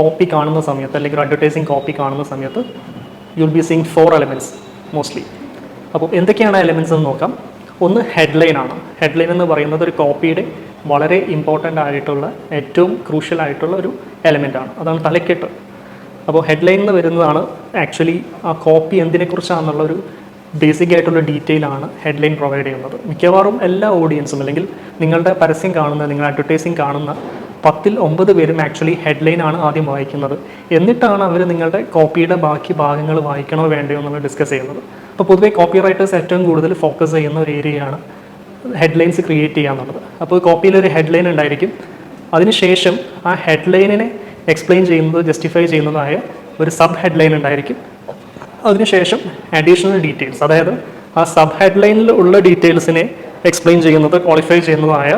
Copy കാണുന്ന സമയത്ത് അല്ലെങ്കിൽ ഒരു അഡ്വർടൈസിങ് കോപ്പി കാണുന്ന സമയത്ത് you will be seeing 4 elements mostly. അപ്പോൾ എന്തൊക്കെയാണ് എലമെൻറ്റ്സ് എന്ന് നോക്കാം. ഒന്ന് ഹെഡ്ലൈൻ ആണ്. ഹെഡ്ലൈൻ എന്ന് പറയുന്നത് ഒരു കോപ്പിയുടെ വളരെ ഇമ്പോർട്ടൻ്റ് ആയിട്ടുള്ള ഏറ്റവും ക്രൂഷ്യൽ ആയിട്ടുള്ള ഒരു എലമെൻ്റ് ആണ്. അതാണ് തലക്കെട്ട്. അപ്പോൾ ഹെഡ്ലൈൻ എന്ന് വരുന്നതാണ് ആക്ച്വലി ആ കോപ്പി എന്തിനെക്കുറിച്ചാണെന്നുള്ള ഒരു ബേസിക് ആയിട്ടുള്ള ഡീറ്റെയിൽ ആണ് ഹെഡ്ലൈൻ പ്രൊവൈഡ് ചെയ്യുന്നത്. മിക്കവാറും എല്ലാ ഓഡിയൻസും അല്ലെങ്കിൽ നിങ്ങളുടെ പരസ്യം കാണുന്ന, നിങ്ങളുടെ അഡ്വർടൈസിങ് കാണുന്ന 10ൽ 9 പേരും ആക്ച്വലി ഹെഡ്ലൈൻ ആണ് ആദ്യം വായിക്കുന്നത്. എന്നിട്ടാണ് അവർ നിങ്ങളുടെ കോപ്പിയുടെ ബാക്കി ഭാഗങ്ങൾ വായിക്കണോ വേണ്ടയോ എന്നുള്ളത് ഡിസ്കസ് ചെയ്യുന്നത്. അപ്പോൾ പൊതുവെ കോപ്പി റൈറ്റേഴ്സ് ഏറ്റവും കൂടുതൽ ഫോക്കസ് ചെയ്യുന്ന ഒരു ഏരിയയാണ് ഹെഡ്ലൈൻസ് ക്രിയേറ്റ് ചെയ്യുക എന്നുള്ളത്. അപ്പോൾ കോപ്പിയിലൊരു ഹെഡ്ലൈൻ ഉണ്ടായിരിക്കും. അതിനുശേഷം ആ ഹെഡ്ലൈനിനെ എക്സ്പ്ലെയിൻ ചെയ്യുന്നത്, ജസ്റ്റിഫൈ ചെയ്യുന്നതായ ഒരു സബ് ഹെഡ്ലൈൻ ഉണ്ടായിരിക്കും. അതിനുശേഷം അഡീഷണൽ ഡീറ്റെയിൽസ്, അതായത് ആ സബ് ഹെഡ്ലൈനിൽ ഉള്ള ഡീറ്റെയിൽസിനെ എക്സ്പ്ലെയിൻ ചെയ്യുന്നത്, ക്വാളിഫൈ ചെയ്യുന്നതായ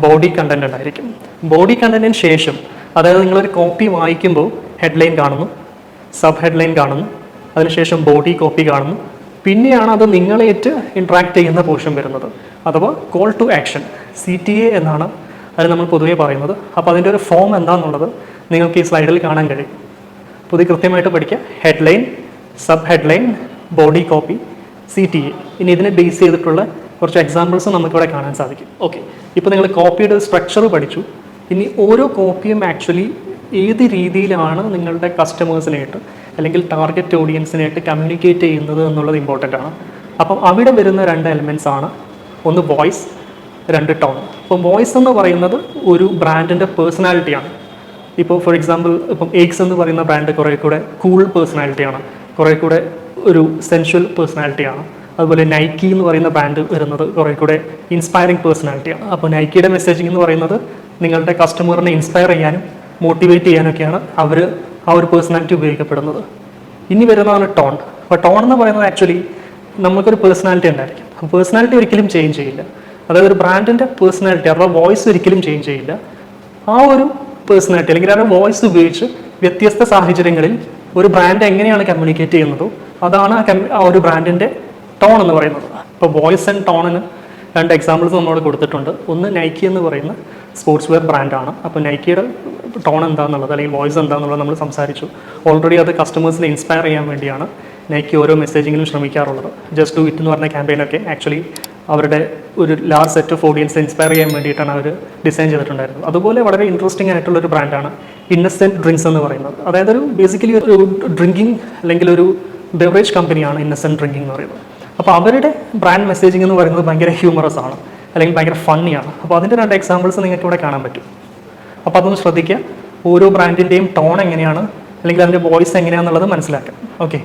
ബോഡി കണ്ടന്റ് ഉണ്ടായിരിക്കും. ബോഡി കണ്ടന്റിന് ശേഷം, അതായത് നിങ്ങളൊരു കോപ്പി വായിക്കുമ്പോൾ ഹെഡ്ലൈൻ കാണുന്നു, സബ് ഹെഡ്ലൈൻ കാണുന്നു, അതിനുശേഷം ബോഡി കോപ്പി കാണുന്നു, പിന്നെയാണ് അത് നിങ്ങളേറ്റ് ഇൻട്രാക്ട് ചെയ്യുന്ന പോർഷൻ വരുന്നത്, അഥവാ കോൾ ടു ആക്ഷൻ, CTA എന്നാണ് അത് നമ്മൾ പൊതുവേ പറയുന്നത്. അപ്പോൾ അതിൻ്റെ ഒരു ഫോം എന്താണെന്നുള്ളത് നിങ്ങൾക്ക് ഈ സ്ലൈഡിൽ കാണാൻ കഴിയും. അപ്പോൾ ഇത് കൃത്യമായിട്ട് പഠിക്കുക. Headline, sub headline, body copy, CTA. ഇനി ഇതിനെ ബേസ് ചെയ്തിട്ടുള്ള കുറച്ച് എക്സാമ്പിൾസ് നമുക്കിവിടെ കാണാൻ സാധിക്കും. ഓക്കെ, ഇപ്പോൾ നിങ്ങൾ കോപ്പിയുടെ സ്ട്രക്ചർ പഠിച്ചു. ഇനി ഓരോ കോപ്പിയും ആക്ച്വലി ഏത് രീതിയിലാണ് നിങ്ങളുടെ കസ്റ്റമേഴ്സിനായിട്ട് അല്ലെങ്കിൽ ടാർഗറ്റ് ഓഡിയൻസിനായിട്ട് കമ്മ്യൂണിക്കേറ്റ് ചെയ്യുന്നത് എന്നുള്ളത് ഇമ്പോർട്ടൻ്റ് ആണ്. അപ്പം അവിടെ വരുന്ന 2 എലിമെൻറ്റ്സ് ആണ്. ഒന്ന് വോയിസ്, 2 ടോൺ. അപ്പോൾ വോയിസ് എന്ന് പറയുന്നത് ഒരു ബ്രാൻഡിൻ്റെ പേഴ്സണാലിറ്റിയാണ്. ഇപ്പോൾ ഫോർ എക്സാമ്പിൾ ഇപ്പം എഗ്സ് എന്ന് പറയുന്ന ബ്രാൻഡ് കുറേ കൂടെ കൂൾ പേഴ്സണാലിറ്റിയാണ്, കുറേ കൂടെ ഒരു സെൻഷ്വൽ പേഴ്സണാലിറ്റിയാണ്. അതുപോലെ നൈക്കി എന്ന് പറയുന്ന ബ്രാൻഡ് വരുന്നത് കുറേ കൂടെ ഇൻസ്പയറിംഗ് പേഴ്സണാലിറ്റിയാണ്. അപ്പോൾ നൈക്കിയുടെ മെസ്സേജിംഗ് എന്ന് പറയുന്നത് നിങ്ങളുടെ കസ്റ്റമറിനെ ഇൻസ്പയർ ചെയ്യാനും മോട്ടിവേറ്റ് ചെയ്യാനൊക്കെയാണ് അവർ ആ ഒരു പേഴ്സണാലിറ്റി ഉപയോഗിക്കപ്പെടുന്നത്. ഇനി വരുന്നതാണ് ടോൺ. അപ്പോൾ ടോൺ എന്ന് പറയുന്നത് ആക്ച്വലി നമുക്കൊരു പേഴ്സണാലിറ്റി ഉണ്ടായിരിക്കും. അപ്പോൾ പേഴ്സണാലിറ്റി ഒരിക്കലും ചേഞ്ച് ചെയ്യില്ല. അതായത് ഒരു ബ്രാൻഡിൻ്റെ പേഴ്സണാലിറ്റി അഥവാ വോയിസ് ഒരിക്കലും ചേഞ്ച് ചെയ്യില്ല. ആ ഒരു പേഴ്സണാലിറ്റി അല്ലെങ്കിൽ ആ ഒരു വോയിസ് ഉപയോഗിച്ച് വ്യത്യസ്ത സാഹചര്യങ്ങളിൽ ഒരു ബ്രാൻഡ് എങ്ങനെയാണ് കമ്മ്യൂണിക്കേറ്റ് ചെയ്യുന്നതോ അതാണ് ആ ഒരു ബ്രാൻഡിൻ്റെ ടോൺ എന്ന് പറയുന്നത്. ഇപ്പോൾ വോയിസ് ആൻഡ് ടോണിന് 2 എക്സാമ്പിൾസ് നമ്മളോട് കൊടുത്തിട്ടുണ്ട്. ഒന്ന് നൈക്കി എന്ന് പറയുന്ന സ്പോർട്സ് വെയർ ബ്രാൻഡാണ്. അപ്പോൾ നൈക്കിയുടെ ടോൺ എന്താണെന്നുള്ളത് അല്ലെങ്കിൽ വോയിസ് എന്താണെന്നുള്ളത് നമ്മൾ സംസാരിച്ചു. ഓൾറെഡി അത് കസ്റ്റമേഴ്സിനെ ഇൻസ്പയർ ചെയ്യാൻ വേണ്ടിയാണ് നൈക്കി ഓരോ മെസ്സേജിങ്ങിലും ശ്രമിക്കാറുള്ളത്. ജസ്റ്റ് ഡു ഇറ്റ് എന്ന് പറഞ്ഞ ക്യാമ്പയിനൊക്കെ ആക്ച്വലി അവരുടെ ഒരു large set of audience inspire ചെയ്യാൻ വേണ്ടിയിട്ടാണ് അവർ ഡിസൈൻ ചെയ്തിട്ടുണ്ടായിരുന്നത്. അതുപോലെ വളരെ ഇൻട്രസ്റ്റിംഗ് ആയിട്ടുള്ളൊരു ബ്രാൻഡാണ് ഇന്നസെൻറ്റ് ഡ്രിങ്ക്സ് എന്ന് പറയുന്നത്. അതായത് ഒരു ബേസിക്കലി ഒരു ഡ്രിങ്കിങ് അല്ലെങ്കിൽ ഒരു ബെവറേജ് കമ്പനിയാണ് ഇന്നസെൻറ്റ് ഡ്രിങ്കിങ് എന്ന് പറയുന്നത്. അപ്പോൾ അവരുടെ ബ്രാൻഡ് മെസ്സേജിംഗ് എന്ന് പറയുന്നത് ഭയങ്കര ഹ്യൂമറസ് ആണ് അല്ലെങ്കിൽ ഭയങ്കര ഫണ്ണിയാണ്. അപ്പോൾ അതിൻ്റെ 2 എക്സാമ്പിൾസ് നിങ്ങൾക്ക് ഇവിടെ കാണാൻ പറ്റും. അപ്പോൾ അതൊന്ന് ശ്രദ്ധിക്കുക. ഓരോ ബ്രാൻഡിൻ്റെയും ടോൺ എങ്ങനെയാണ് അല്ലെങ്കിൽ അതിൻ്റെ വോയിസ് എങ്ങനെയാണെന്നുള്ളത് മനസ്സിലാക്കാം. ഓക്കെ.